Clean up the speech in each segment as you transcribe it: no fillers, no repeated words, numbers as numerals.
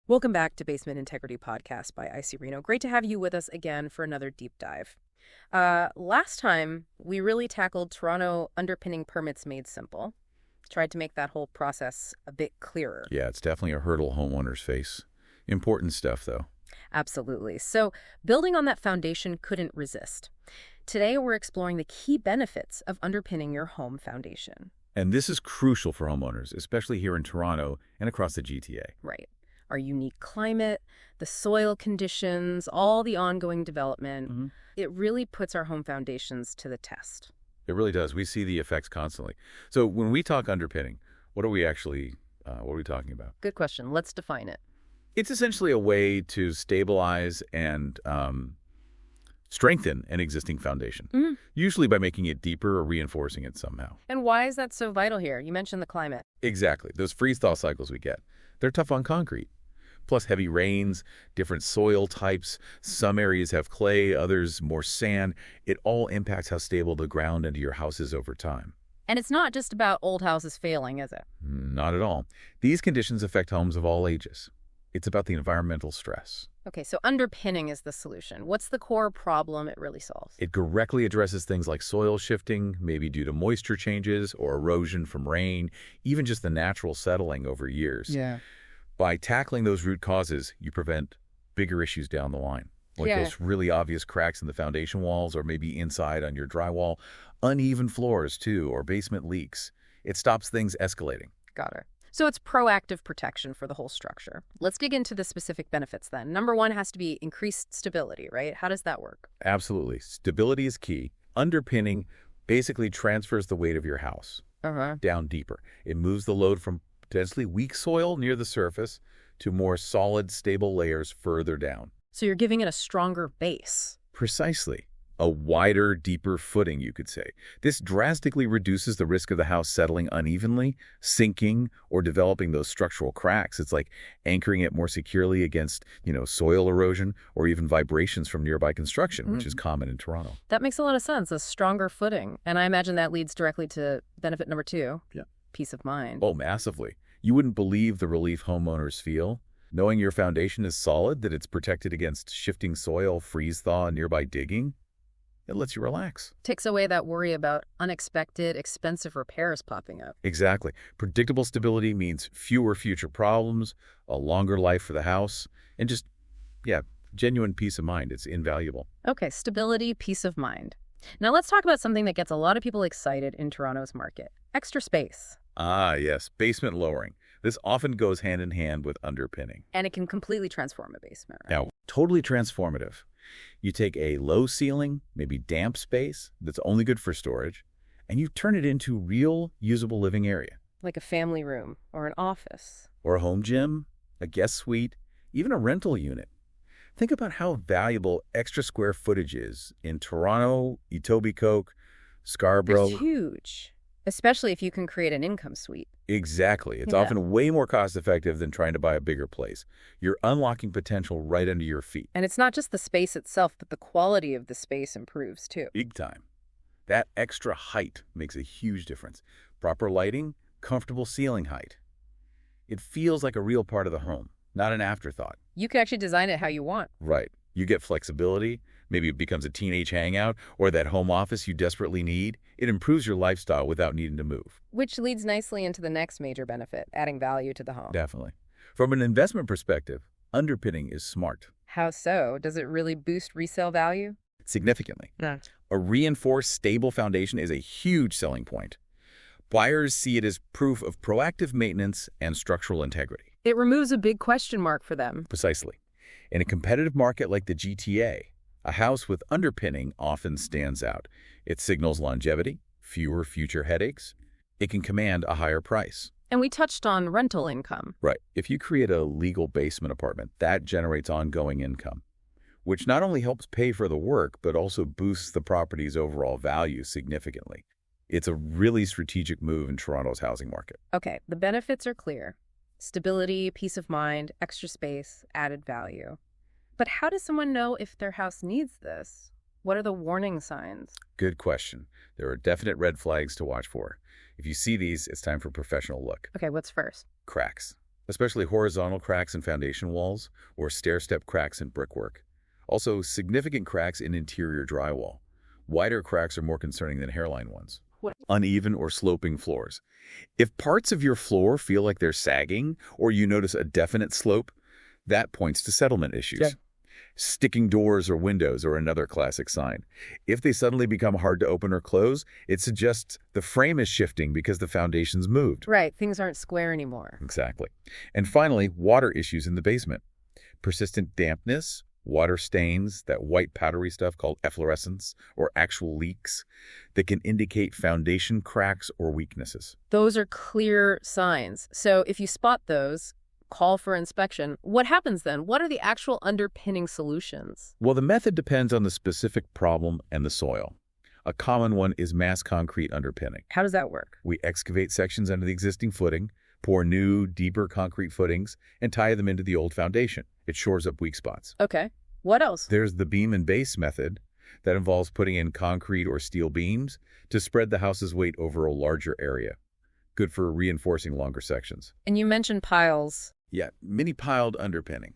Welcome back to Basement Integrity Podcast by IcyReno. Great to have you with us again for another deep dive. Last time, we really tackled Toronto underpinning permits made simple. Tried to make that whole process a bit clearer. Yeah, it's definitely a hurdle homeowners face. Important stuff, though. Absolutely. So, building on that foundation couldn't resist. Today, we're exploring the key benefits of underpinning your home foundation. And this is crucial for homeowners, especially here in Toronto and across the GTA. Right. Our unique climate, the soil conditions, all the ongoing development. It really puts our home foundations to the test. It really does. We see the effects constantly. So when we talk underpinning, what are we talking about? Good question. Let's define it. It's essentially a way to stabilize and strengthen an existing foundation, usually by making it deeper or reinforcing it somehow. And why is that so vital here? You mentioned the climate. Exactly. Those freeze-thaw cycles we get, they're tough on concrete. Plus heavy rains, different soil types. Some areas have clay, others more sand. It all impacts how stable the ground into your house is over time. And it's not just about old houses failing, is it? Not at all. These conditions affect homes of all ages. It's about the environmental stress. Okay, so underpinning is the solution. What's the core problem it really solves? It directly addresses things like soil shifting, maybe due to moisture changes or erosion from rain, even just the natural settling over years. Yeah. By tackling those root causes, you prevent bigger issues down the line, like those really obvious cracks in the foundation walls or maybe inside on your drywall, uneven floors too, or basement leaks. It stops things escalating. Got it. So it's proactive protection for the whole structure. Let's dig into the specific benefits then. Number one has to be increased stability, right? How does that work? Absolutely. Stability is key. Underpinning basically transfers the weight of your house down deeper. It moves the load from potentially weak soil near the surface to more solid, stable layers further down. So you're giving it a stronger base. Precisely. A wider, deeper footing, you could say. This drastically reduces the risk of the house settling unevenly, sinking, or developing those structural cracks. It's like anchoring it more securely against, soil erosion or even vibrations from nearby construction, which is common in Toronto. That makes a lot of sense, a stronger footing. And I imagine that leads directly to benefit number two. Yeah. Peace of mind. Oh, massively. You wouldn't believe the relief homeowners feel. Knowing your foundation is solid, that it's protected against shifting soil, freeze-thaw, and nearby digging, it lets you relax. Takes away that worry about unexpected, expensive repairs popping up. Exactly. Predictable stability means fewer future problems, a longer life for the house, and just, genuine peace of mind. It's invaluable. Okay, stability, peace of mind. Now let's talk about something that gets a lot of people excited in Toronto's market. Extra space. Ah, yes. Basement lowering. This often goes hand in hand with underpinning. And it can completely transform a basement, right? Now, totally transformative. You take a low ceiling, maybe damp space that's only good for storage, and you turn it into real usable living area. Like a family room or an office. Or a home gym, a guest suite, even a rental unit. Think about how valuable extra square footage is in Toronto, Etobicoke, Scarborough. It's huge, especially if you can create an income suite. Exactly. It's often way more cost-effective than trying to buy a bigger place. You're unlocking potential right under your feet. And it's not just the space itself, but the quality of the space improves too. Big time. That extra height makes a huge difference. Proper lighting, comfortable ceiling height. It feels like a real part of the home, not an afterthought. You can actually design it how you want. Right. You get flexibility. Maybe it becomes a teenage hangout or that home office you desperately need. It improves your lifestyle without needing to move. Which leads nicely into the next major benefit, adding value to the home. Definitely. From an investment perspective, underpinning is smart. How so? Does it really boost resale value? Significantly. Yeah. A reinforced, stable foundation is a huge selling point. Buyers see it as proof of proactive maintenance and structural integrity. It removes a big question mark for them. Precisely. In a competitive market like the GTA, a house with underpinning often stands out. It signals longevity, fewer future headaches. It can command a higher price. And we touched on rental income. Right. If you create a legal basement apartment, that generates ongoing income, which not only helps pay for the work, but also boosts the property's overall value significantly. It's a really strategic move in Toronto's housing market. Okay, the benefits are clear. Stability, peace of mind, extra space, added value. But how does someone know if their house needs this? What are the warning signs? Good question. There are definite red flags to watch for. If you see these, it's time for a professional look. Okay, what's first? Cracks. especially horizontal cracks in foundation walls or stair-step cracks in brickwork. Also, significant cracks in interior drywall. Wider cracks are more concerning than hairline ones. What? Uneven or sloping floors. If parts of your floor feel like they're sagging or you notice a definite slope, that points to settlement issues. Yeah. Sticking doors or windows are another classic sign. If they suddenly become hard to open or close, it suggests the frame is shifting because the foundation's moved. Right, things aren't square anymore. Exactly. And finally, water issues in the basement. Persistent dampness, water stains, that white powdery stuff called efflorescence, or actual leaks that can indicate foundation cracks or weaknesses. Those are clear signs. So if you spot those, call for inspection. What happens then? What are the actual underpinning solutions? Well, the method depends on the specific problem and the soil. A common one is mass concrete underpinning. How does that work? We excavate sections under the existing footing, pour new, deeper concrete footings, and tie them into the old foundation. It shores up weak spots. Okay. What else? There's the beam and base method that involves putting in concrete or steel beams to spread the house's weight over a larger area. Good for reinforcing longer sections. And you mentioned piles. Yeah, mini-piled underpinning.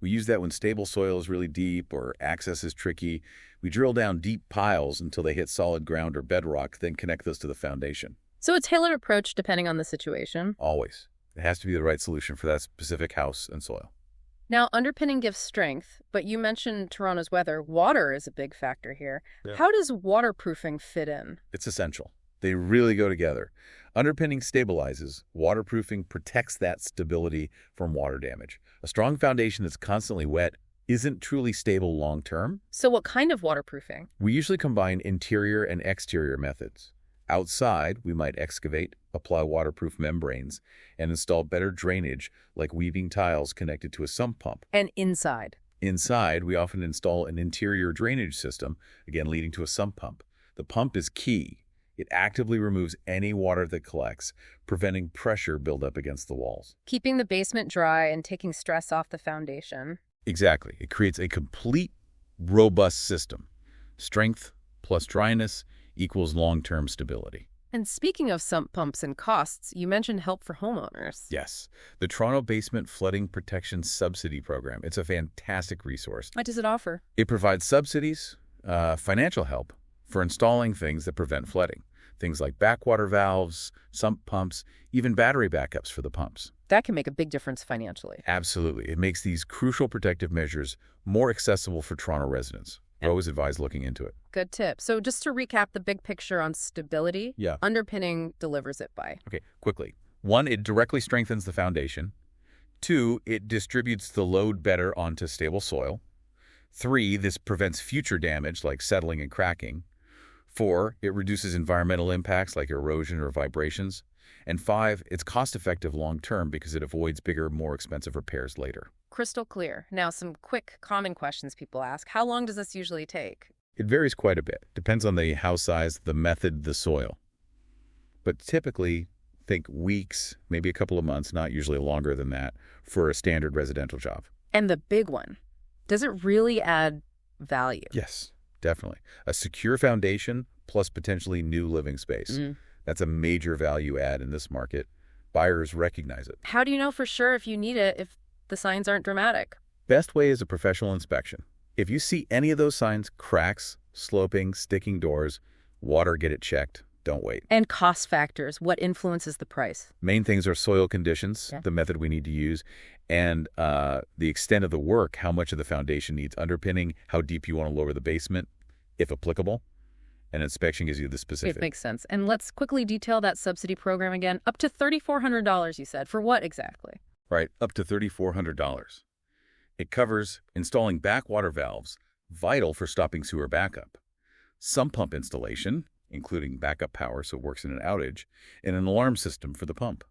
We use that when stable soil is really deep or access is tricky. We drill down deep piles until they hit solid ground or bedrock, then connect those to the foundation. So a tailored approach depending on the situation. Always. It has to be the right solution for that specific house and soil. Now, underpinning gives strength, but you mentioned Toronto's weather. Water is a big factor here. Yeah. How does waterproofing fit in? It's essential. They really go together. Underpinning stabilizes. Waterproofing protects that stability from water damage. A strong foundation that's constantly wet isn't truly stable long-term. So what kind of waterproofing? We usually combine interior and exterior methods. Outside, we might excavate, apply waterproof membranes, and install better drainage like weaving tiles connected to a sump pump. And inside? Inside, we often install an interior drainage system, again leading to a sump pump. The pump is key. It actively removes any water that collects, preventing pressure buildup against the walls. Keeping the basement dry and taking stress off the foundation. Exactly. It creates a complete, robust system. Strength plus dryness equals long-term stability. And speaking of sump pumps and costs, you mentioned help for homeowners. Yes. The Toronto Basement Flooding Protection Subsidy Program. It's a fantastic resource. What does it offer? It provides subsidies, financial help for installing things that prevent flooding. Things like backwater valves, sump pumps, even battery backups for the pumps. That can make a big difference financially. Absolutely. It makes these crucial protective measures more accessible for Toronto residents. I always advise looking into it. Good tip. So just to recap the big picture on stability, Yeah. underpinning delivers it by. Okay, quickly. 1, it directly strengthens the foundation. 2, it distributes the load better onto stable soil. 3, this prevents future damage like settling and cracking. 4, it reduces environmental impacts like erosion or vibrations. And 5, it's cost-effective long-term because it avoids bigger, more expensive repairs later. Crystal clear. Now, some quick, common questions people ask. How long does this usually take? It varies quite a bit. Depends on the house size, the method, the soil. But typically, think weeks, maybe a couple of months, not usually longer than that, for a standard residential job. And the big one, does it really add value? Yes, definitely. A secure foundation plus potentially new living space. That's a major value add in this market. Buyers recognize it. How do you know for sure if you need it if the signs aren't dramatic? Best way is a professional inspection. If you see any of those signs, cracks, sloping, sticking doors, water, get it checked. Don't wait. And cost factors, what influences the price? Main things are soil conditions, the method we need to use, and the extent of the work, how much of the foundation needs underpinning, how deep you want to lower the basement, if applicable. An inspection gives you the specific. It makes sense. And let's quickly detail that subsidy program again. Up to $3,400, you said. For what exactly? Right, up to $3,400. It covers installing backwater valves, vital for stopping sewer backup, sump pump installation, including backup power so it works in an outage, and an alarm system for the pump.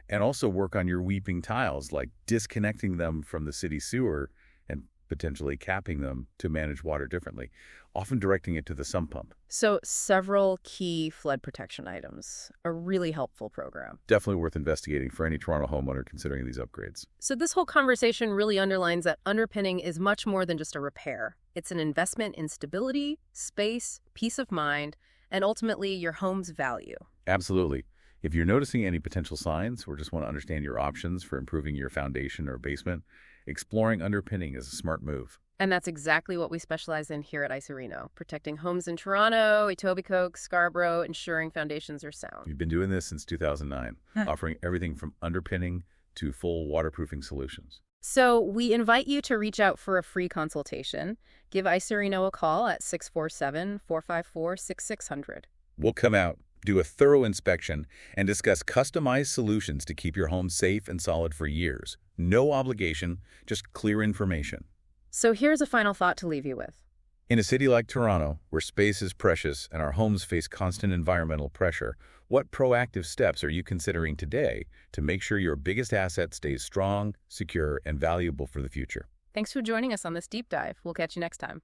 And also work on your weeping tiles, like disconnecting them from the city sewer and potentially capping them to manage water differently, often directing it to the sump pump. So several key flood protection items. A really helpful program. Definitely worth investigating for any Toronto homeowner considering these upgrades. So this whole conversation really underlines that underpinning is much more than just a repair. It's an investment in stability, space, peace of mind, and ultimately your home's value. Absolutely. If you're noticing any potential signs or just want to understand your options for improving your foundation or basement, exploring underpinning is a smart move. And that's exactly what we specialize in here at IcyReno, protecting homes in Toronto, Etobicoke, Scarborough, ensuring foundations are sound. We've been doing this since 2009, offering everything from underpinning to full waterproofing solutions. So we invite you to reach out for a free consultation. Give IcyReno a call at 647-454-6600. We'll come out, do a thorough inspection, and discuss customized solutions to keep your home safe and solid for years. No obligation, just clear information. So here's a final thought to leave you with. In a city like Toronto, where space is precious and our homes face constant environmental pressure, what proactive steps are you considering today to make sure your biggest asset stays strong, secure, and valuable for the future? Thanks for joining us on this deep dive. We'll catch you next time.